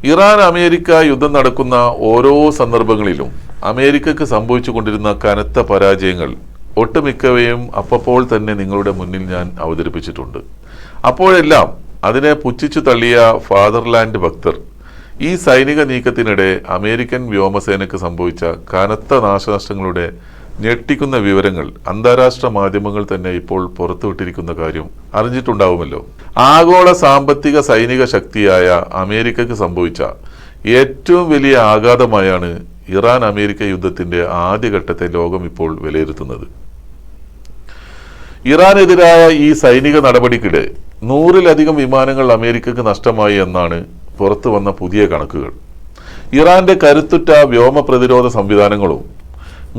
Iran America യുദ്ധം നടക്കുന്ന ഓരോ സന്ദർഭങ്ങളിലും അമേരിക്കക്ക് സംഭവിച്ചുകൊണ്ടിരുന്ന കനത്ത പരാജയങ്ങൾ ഒട്ടുമിക്കവയും അപ്പോൾ തന്നെ നിങ്ങളുടെ മുന്നിൽ ഞാൻ അവതരിപ്പിച്ചിട്ടുണ്ട്. അപ്പോഴെല്ലാം അതിനെ പുച്ഛിച്ചു തള്ളിയ ഫാദർലാൻഡ് ഭക്തർ ഈ സൈനിക നീക്കത്തിനിടെ അമേരിക്കൻ വ്യോമസേനയ്ക്ക് സംഭവിച്ച കനത്ത നാശനഷ്ടങ്ങളുടെ ഞെട്ടിക്കുന്ന വിവരങ്ങൾ അന്താരാഷ്ട്ര മാധ്യമങ്ങൾ തന്നെ ഇപ്പോൾ പുറത്തുവിട്ടിരിക്കുന്ന കാര്യം അറിഞ്ഞിട്ടുണ്ടാവുമല്ലോ. ആഗോള സാമ്പത്തിക സൈനിക ശക്തിയായ അമേരിക്കയ്ക്ക് സംഭവിച്ച ഏറ്റവും വലിയ ആഘാതമായാണ് ഇറാൻ അമേരിക്ക യുദ്ധത്തിന്റെ ആദ്യഘട്ടത്തെ ലോകം ഇപ്പോൾ വിലയിരുത്തുന്നത്. ഇറാനെതിരായ ഈ സൈനിക നടപടിക്കിടെ 100-ലധികം വിമാനങ്ങൾ അമേരിക്കക്ക് നഷ്ടമായി എന്നാണ് പുറത്തു വന്ന പുതിയ കണക്കുകൾ. ഇറാന്റെ കരുത്തുറ്റ വ്യോമ പ്രതിരോധ സംവിധാനങ്ങളും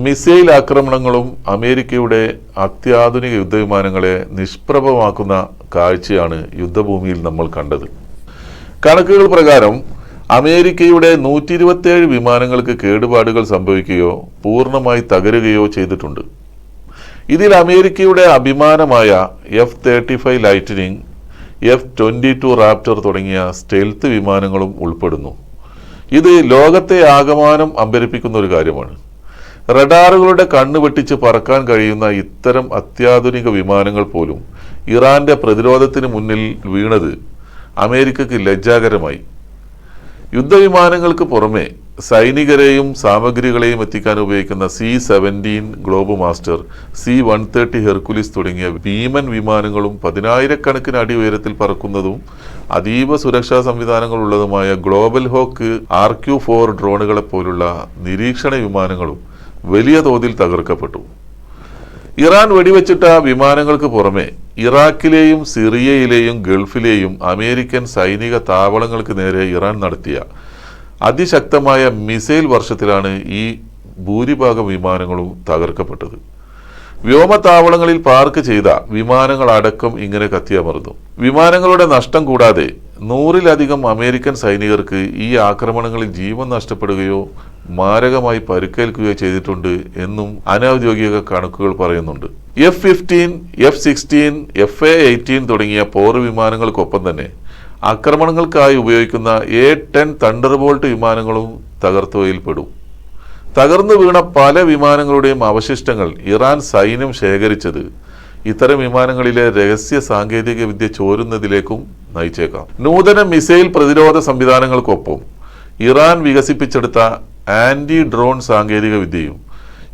മിസൈൽ ആക്രമണങ്ങളും അമേരിക്കയുടെ അത്യാധുനിക യുദ്ധവിമാനങ്ങളെ നിഷ്പ്രഭമാക്കുന്ന കാഴ്ചയാണ് യുദ്ധഭൂമിയിൽ നമ്മൾ കണ്ടത്. കണക്കുകൾ പ്രകാരം അമേരിക്കയുടെ 127 വിമാനങ്ങൾക്ക് കേടുപാടുകൾ സംഭവിക്കുകയോ പൂർണ്ണമായി തകരുകയോ ചെയ്തിട്ടുണ്ട്. ഇതിൽ അമേരിക്കയുടെ അഭിമാനമായ F-35 ലൈറ്റനിങ്, F-22 റാപ്റ്റർ തുടങ്ങിയ സ്റ്റെൽത്ത് വിമാനങ്ങളും ഉൾപ്പെടുന്നു. ഇത് ലോകത്തെ ആകമാനം അമ്പരപ്പിക്കുന്ന ഒരു കാര്യമാണ്. റഡാറുകളുടെ കണ്ണ് വെട്ടിച്ച് പറക്കാൻ കഴിയുന്ന ഇത്തരം അത്യാധുനിക വിമാനങ്ങൾ പോലും ഇറാന്റെ പ്രതിരോധത്തിന് മുന്നിൽ വീണത് അമേരിക്കക്ക് ലജ്ജാകരമായി. യുദ്ധവിമാനങ്ങൾക്ക് പുറമെ സൈനികരെയും സാമഗ്രികളെയും എത്തിക്കാൻ ഉപയോഗിക്കുന്ന C-17 globe master, C-130 Hercules തുടങ്ങിയ ഭീമൻ വിമാനങ്ങളും 10,000-കണക്കിന് അടി ഉയരത്തിൽ പറക്കുന്നതും അതീവ സുരക്ഷാ സംവിധാനങ്ങൾ ഉള്ളതുമായ ഗ്ലോബൽ ഹോക്ക് RQ-4 ഡ്രോണുകളെപ്പോലുള്ള നിരീക്ഷണ വിമാനങ്ങളും വലിയ തോതിൽ തകർക്കപ്പെട്ടു. ഇറാൻ വെടിവെച്ചിട്ട വിമാനങ്ങൾക്ക് പുറമെ ഇറാഖിലെയും സിറിയയിലെയും ഗൾഫിലെയും അമേരിക്കൻ സൈനിക താവളങ്ങൾക്ക് നേരെ ഇറാൻ നടത്തിയ അതിശക്തമായ മിസൈൽ വർഷത്തിലാണ് ഈ ഭൂരിഭാഗം വിമാനങ്ങളും തകർക്കപ്പെട്ടത്. വ്യോമതാവളങ്ങളിൽ പാർക്ക് ചെയ്ത വിമാനങ്ങളടക്കം ഇങ്ങനെ കത്തിയമർന്നു. വിമാനങ്ങളുടെ നഷ്ടം കൂടാതെ 100-ലധികം അമേരിക്കൻ സൈനികർക്ക് ഈ ആക്രമണങ്ങളിൽ ജീവൻ നഷ്ടപ്പെടുകയോ മാരകമായി പരിക്കേൽക്കുകയോ ചെയ്തിട്ടുണ്ട് എന്നും അനൌദ്യോഗിക കണക്കുകൾ പറയുന്നുണ്ട്. F-15, F-16, FA-18 തുടങ്ങിയ പോർ വിമാനങ്ങൾക്കൊപ്പം തന്നെ ആക്രമണങ്ങൾക്കായി ഉപയോഗിക്കുന്ന A-10 തണ്ടർബോൾട്ട് വിമാനങ്ങളും തകർത്തവയിൽപ്പെടും. തകർന്നു വീണ പല വിമാനങ്ങളുടെയും അവശിഷ്ടങ്ങൾ ഇറാൻ സൈന്യം ശേഖരിച്ചത് ഇത്തരം വിമാനങ്ങളിലെ രഹസ്യ സാങ്കേതിക വിദ്യ ചോരുന്നതിലേക്കും നയിച്ചേക്കാം. നൂതന മിസൈൽ പ്രതിരോധ സംവിധാനങ്ങൾക്കൊപ്പം ഇറാൻ വികസിപ്പിച്ചെടുത്ത ആന്റി ഡ്രോൺ സാങ്കേതിക വിദ്യയും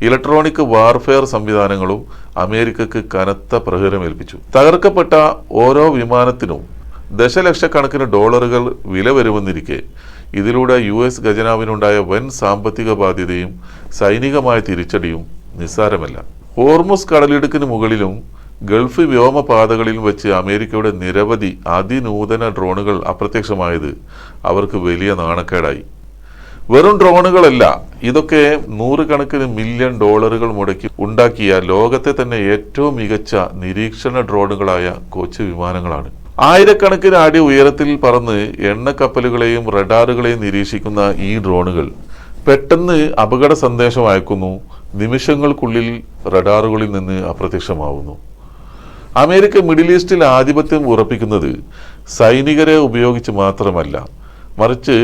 ഇലക്ട്രോണിക് വാർഫെയർ സംവിധാനങ്ങളും അമേരിക്കക്ക് കനത്ത പ്രഹരമേൽപ്പിച്ചു. തകർക്കപ്പെട്ട ഓരോ വിമാനത്തിനും ദശലക്ഷക്കണക്കിന് ഡോളറുകൾ വില വരുമെന്നിരിക്കെ ഇതിലൂടെ US ഖജനാവിനുണ്ടായ വൻ സാമ്പത്തിക ബാധ്യതയും സൈനികമായ തിരിച്ചടിയും നിസ്സാരമല്ല. ഹോർമുസ് കടലിടുക്കിന് മുകളിലും ഗൾഫ് വ്യോമപാതകളിലും വെച്ച് അമേരിക്കയുടെ നിരവധി അതിനൂതന ഡ്രോണുകൾ അപ്രത്യക്ഷമായത് അവർക്ക് വലിയ നാണക്കേടായി. വെറും ഡ്രോണുകളല്ല, ഇതൊക്കെ 100-കണക്കിന് മില്യൺ ഡോളറുകൾ മുടക്കി ഉണ്ടാക്കിയ ലോകത്തെ തന്നെ ഏറ്റവും മികച്ച നിരീക്ഷണ ഡ്രോണുകളായ കൊച്ചു വിമാനങ്ങളാണ്. 1000-കണക്കിന് അടി ഉയരത്തിൽ പറന്ന് എണ്ണക്കപ്പലുകളെയും റഡാറുകളെയും നിരീക്ഷിക്കുന്ന ഈ ഡ്രോണുകൾ പെട്ടെന്ന് അപകട സന്ദേശം അയക്കുന്നു. നിമിഷങ്ങൾക്കുള്ളിൽ റഡാറുകളിൽ നിന്ന് അപ്രത്യക്ഷമാവുന്നു. അമേരിക്ക മിഡിൽ ഈസ്റ്റിൽ ആധിപത്യം ഉറപ്പിക്കുന്നത് സൈനികരെ ഉപയോഗിച്ച് മാത്രമല്ല, മറിച്ച്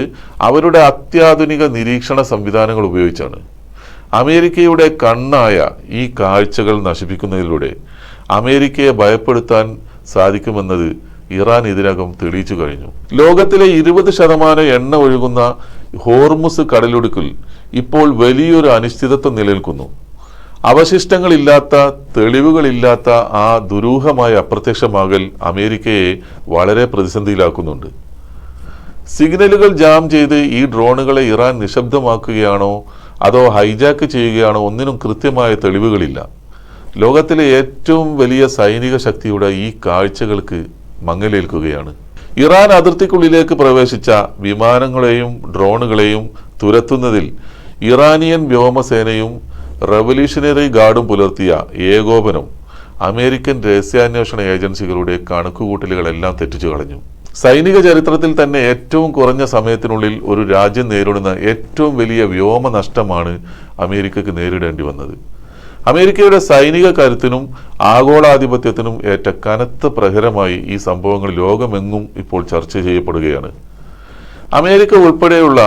അവരുടെ അത്യാധുനിക നിരീക്ഷണ സംവിധാനങ്ങൾ ഉപയോഗിച്ചാണ്. അമേരിക്കയുടെ കണ്ണായ ഈ കാഴ്ചകൾ നശിപ്പിക്കുന്നതിലൂടെ അമേരിക്കയെ ഭയപ്പെടുത്താൻ സാധിക്കുമെന്നത് ഇറാൻ ഇതിനകം തെളിയിച്ചു കഴിഞ്ഞു. ലോകത്തിലെ 20% എണ്ണ ഒഴുകുന്ന ഹോർമുസ് കടലിടുക്കിൽ ഇപ്പോൾ വലിയൊരു അനിശ്ചിതത്വം നിലനിൽക്കുന്നു. അവശിഷ്ടങ്ങളില്ലാത്ത, തെളിവുകളില്ലാത്ത ആ ദുരൂഹമായ അപ്രത്യക്ഷമാകൽ അമേരിക്കയെ വളരെ പ്രതിസന്ധിയിലാക്കുന്നുണ്ട്. സിഗ്നലുകൾ ജാം ചെയ്ത് ഈ ഡ്രോണുകളെ ഇറാൻ നിശബ്ദമാക്കുകയാണോ അതോ ഹൈജാക്ക് ചെയ്യുകയാണോ ഒന്നിനും കൃത്യമായ തെളിവുകളില്ല. ലോകത്തിലെ ഏറ്റവും വലിയ സൈനിക ശക്തിയുടെ ഈ കാഴ്ചകൾക്ക് മങ്ങലേൽക്കുകയാണ്. ഇറാൻ അതിർത്തിക്കുള്ളിലേക്ക് പ്രവേശിച്ച വിമാനങ്ങളെയും ഡ്രോണുകളെയും തുരത്തുന്നതിൽ ഇറാനിയൻ വ്യോമസേനയും റവല്യൂഷണറി ഗാർഡും പുലർത്തിയ ഏകോപനം അമേരിക്കൻ രഹസ്യാന്വേഷണ ഏജൻസികളുടെ കണക്കുകൂട്ടലുകളെല്ലാം തെറ്റിച്ചു കളഞ്ഞു. സൈനിക ചരിത്രത്തിൽ തന്നെ ഏറ്റവും കുറഞ്ഞ സമയത്തിനുള്ളിൽ ഒരു രാജ്യം നേരിടുന്ന ഏറ്റവും വലിയ വ്യോമ നഷ്ടമാണ് അമേരിക്കക്ക് നേരിടേണ്ടി വന്നത്. അമേരിക്കയുടെ സൈനിക കരുത്തിനും ആഗോളാധിപത്യത്തിനും ഏറ്റ കനത്ത പ്രഹരമായി ഈ സംഭവങ്ങൾ ലോകമെങ്ങും ഇപ്പോൾ ചർച്ച ചെയ്യപ്പെടുകയാണ്. അമേരിക്ക ഉൾപ്പെടെയുള്ള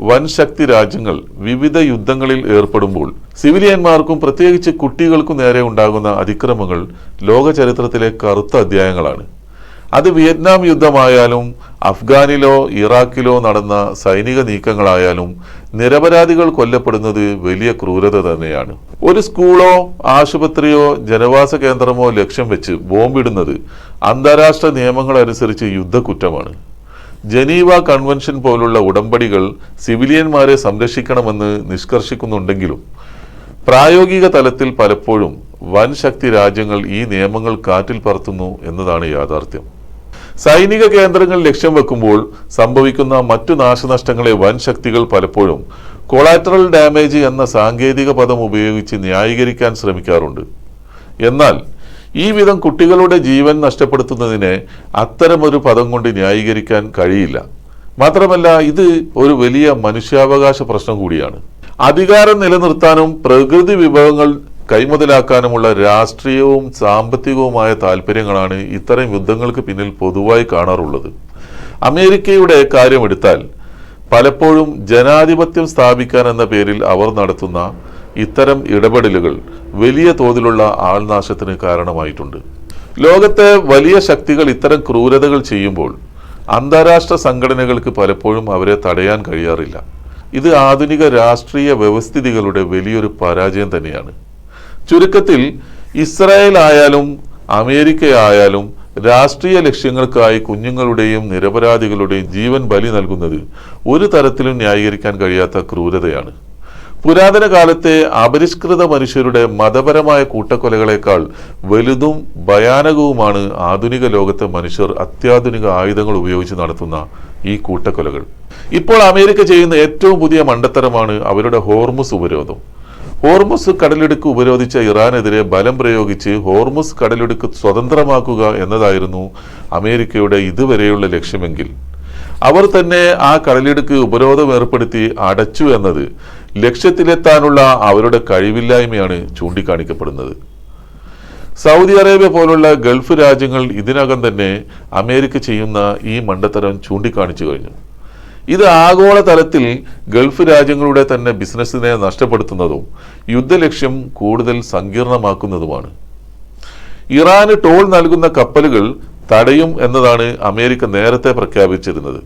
വൻ ശക്തി രാജ്യങ്ങൾ വിവിധ യുദ്ധങ്ങളിൽ ഏർപ്പെടുമ്പോൾ സിവിലിയന്മാർക്കും പ്രത്യേകിച്ച് കുട്ടികൾക്കും നേരെ ഉണ്ടാകുന്ന അതിക്രമങ്ങൾ ലോക ചരിത്രത്തിലെ കറുത്ത അധ്യായങ്ങളാണ്. അത് വിയറ്റ്നാം യുദ്ധമായാലും അഫ്ഗാനിലോ ഇറാഖിലോ നടന്ന സൈനിക നീക്കങ്ങളായാലും നിരപരാധികൾ കൊല്ലപ്പെടുന്നത് വലിയ ക്രൂരത തന്നെയാണ്. ഒരു സ്കൂളോ ആശുപത്രിയോ ജനവാസ കേന്ദ്രമോ ലക്ഷ്യം വെച്ച് ബോംബിടുന്നത് അന്താരാഷ്ട്ര നിയമങ്ങൾ അനുസരിച്ച് യുദ്ധക്കുറ്റമാണ്. ജനീവ കൺവെൻഷൻ പോലുള്ള ഉടമ്പടികൾ സിവിലിയന്മാരെ സംരക്ഷിക്കണമെന്ന് നിഷ്കർഷിക്കുന്നുണ്ടെങ്കിലും പ്രായോഗിക തലത്തിൽ പലപ്പോഴും വൻ ശക്തി രാജ്യങ്ങൾ ഈ നിയമങ്ങൾ കാറ്റിൽ പറത്തുന്നു എന്നതാണ് യാഥാർത്ഥ്യം. സൈനിക കേന്ദ്രങ്ങൾ ലക്ഷ്യം വെക്കുമ്പോൾ സംഭവിക്കുന്ന മറ്റു നാശനഷ്ടങ്ങളെ വൻ ശക്തികൾ പലപ്പോഴും കൊളാറ്ററൽ ഡാമേജ് എന്ന സാങ്കേതിക പദം ഉപയോഗിച്ച് ന്യായീകരിക്കാൻ ശ്രമിക്കാറുണ്ട്. എന്നാൽ ഈ വിധം കുട്ടികളുടെ ജീവൻ നഷ്ടപ്പെടുത്തുന്നതിനെ അത്തരമൊരു പദം കൊണ്ട് ന്യായീകരിക്കാൻ കഴിയില്ല. മാത്രമല്ല, ഇത് ഒരു വലിയ മനുഷ്യാവകാശ പ്രശ്നം കൂടിയാണ്. അധികാരം നിലനിർത്താനും പ്രകൃതി വിഭവങ്ങൾ കൈമുതലാക്കാനുമുള്ള രാഷ്ട്രീയവും സാമ്പത്തികവുമായ താല്പര്യങ്ങളാണ് ഇത്തരം യുദ്ധങ്ങൾക്ക് പിന്നിൽ പൊതുവായി കാണാറുള്ളത്. അമേരിക്കയുടെ കാര്യമെടുത്താൽ പലപ്പോഴും ജനാധിപത്യം സ്ഥാപിക്കാൻ എന്ന പേരിൽ അവർ നടത്തുന്ന ഇത്തരം ഇടപെടലുകൾ വലിയ തോതിലുള്ള ആൾനാശത്തിന് കാരണമായിട്ടുണ്ട്. ലോകത്തെ വലിയ ശക്തികൾ ഇത്തരം ക്രൂരതകൾ ചെയ്യുമ്പോൾ അന്താരാഷ്ട്ര സംഘടനകൾക്ക് പലപ്പോഴും അവരെ തടയാൻ കഴിയാറില്ല. ഇത് ആധുനിക രാഷ്ട്രീയ വ്യവസ്ഥിതികളുടെ വലിയൊരു പരാജയം തന്നെയാണ്. ചുരുക്കത്തിൽ ഇസ്രായേൽ ആയാലും അമേരിക്ക ആയാലും രാഷ്ട്രീയ ലക്ഷ്യങ്ങൾക്കായി കുഞ്ഞുങ്ങളുടെയും നിരപരാധികളുടെയും ജീവൻ ബലി നൽകുന്നത് ഒരു തരത്തിലും ന്യായീകരിക്കാൻ കഴിയാത്ത ക്രൂരതയാണ്. പുരാതന കാലത്തെ അപരിഷ്കൃത മനുഷ്യരുടെ മതപരമായ കൂട്ടക്കൊലകളെക്കാൾ വലുതും ഭയാനകവുമാണ് ആധുനിക ലോകത്തെ മനുഷ്യർ അത്യാധുനിക ആയുധങ്ങൾ ഉപയോഗിച്ച് നടത്തുന്ന ഈ കൂട്ടക്കൊലകൾ. ഇപ്പോൾ അമേരിക്ക ചെയ്യുന്ന ഏറ്റവും പുതിയ മണ്ടത്തരമാണ് അവരുടെ ഹോർമുസ് ഉപരോധം. ഹോർമുസ് കടലിടുക്ക് ഉപരോധിച്ച ഇറാനെതിരെ ബലം പ്രയോഗിച്ച് ഹോർമുസ് കടലിടുക്ക് സ്വതന്ത്രമാക്കുക എന്നതായിരുന്നു അമേരിക്കയുടെ ഇതുവരെയുള്ള ലക്ഷ്യമെങ്കിൽ അവർ തന്നെ ആ കടലിടുക്ക് ഉപരോധം ഏർപ്പെടുത്തി അടച്ചു എന്നത് ലക്ഷ്യത്തിലെത്താനുള്ള അവരുടെ കഴിവില്ലായ്മയാണ് ചൂണ്ടിക്കാണിക്കപ്പെടുന്നത്. സൗദി അറേബ്യ പോലുള്ള ഗൾഫ് രാജ്യങ്ങൾ ഇതിനകം തന്നെ അമേരിക്ക ചെയ്യുന്ന ഈ മണ്ടത്തരം ചൂണ്ടിക്കാണിച്ചു കഴിഞ്ഞു. ഇത് ആഗോളതലത്തിൽ ഗൾഫ് രാജ്യങ്ങളുടെ തന്നെ ബിസിനസ്സിനെ നഷ്ടപ്പെടുത്തുന്നതും യുദ്ധലക്ഷ്യം കൂടുതൽ സങ്കീർണമാക്കുന്നതുമാണ്. ഇറാന് ടോൾ നൽകുന്ന കപ്പലുകൾ തടയും എന്നതാണ് അമേരിക്ക നേരത്തെ പ്രഖ്യാപിച്ചിരുന്നത്.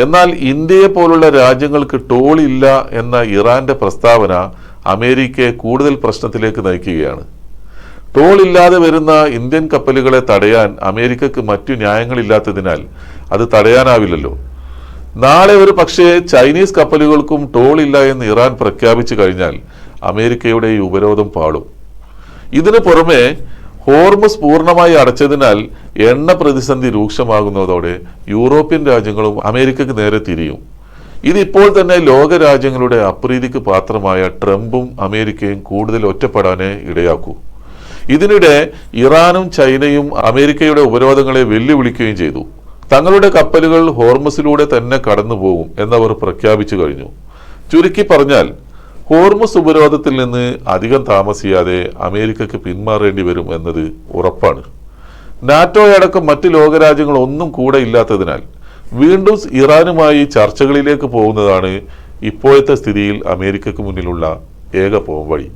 എന്നാൽ ഇന്ത്യയെ പോലുള്ള രാജ്യങ്ങൾക്ക് ടോൾ ഇല്ല എന്ന ഇറാന്റെ പ്രസ്താവന അമേരിക്കയെ കൂടുതൽ പ്രശ്നത്തിലേക്ക് നയിക്കുകയാണ്. ടോൾ ഇല്ലാതെ വരുന്ന ഇന്ത്യൻ കപ്പലുകളെ തടയാൻ അമേരിക്കക്ക് മറ്റു ന്യായങ്ങളില്ലാത്തതിനാൽ അത് തടയാനാവില്ലല്ലോ. നാളെ ഒരു പക്ഷേ ചൈനീസ് കപ്പലുകൾക്കും ടോൾ ഇല്ല എന്ന് ഇറാൻ പ്രഖ്യാപിച്ചു കഴിഞ്ഞാൽ അമേരിക്കയുടെ ഈ ഉപരോധം പാളും. ഇതിനു പുറമെ ഹോർമുസ് പൂർണ്ണമായി അടച്ചതിനാൽ എണ്ണ പ്രതിസന്ധി രൂക്ഷമാകുന്നതോടെ യൂറോപ്യൻ രാജ്യങ്ങളും അമേരിക്കക്ക് നേരെ തിരിയും. ഇതിപ്പോൾ തന്നെ ലോക രാജ്യങ്ങളുടെ അപ്രീതിക്ക് പാത്രമായ ട്രംപും അമേരിക്കയും കൂടുതൽ ഒറ്റപ്പെടാനേ ഇടയാക്കൂ. ഇതിനിടെ ഇറാനും ചൈനയും അമേരിക്കയുടെ ഉപരോധങ്ങളെ വെല്ലുവിളിക്കുകയും ചെയ്തു. തങ്ങളുടെ കപ്പലുകൾ ഹോർമുസിലൂടെ തന്നെ കടന്നുപോകും എന്നവർ പ്രഖ്യാപിച്ചു കഴിഞ്ഞു. ചുരുക്കി പറഞ്ഞാൽ ഹോർമുസ് ഉപരോധത്തിൽ നിന്ന് അധികം താമസിയാതെ അമേരിക്കക്ക് പിന്മാറേണ്ടി വരും എന്നത് ഉറപ്പാണ്. നാറ്റോയടക്കം മറ്റ് ലോകരാജ്യങ്ങൾ ഒന്നും കൂടെ ഇല്ലാത്തതിനാൽ വീണ്ടും ഇറാനുമായി ചർച്ചകളിലേക്ക് പോകുന്നതാണ് ഇപ്പോഴത്തെ സ്ഥിതിയിൽ അമേരിക്കക്ക് മുന്നിലുള്ള ഏക പോംവഴി.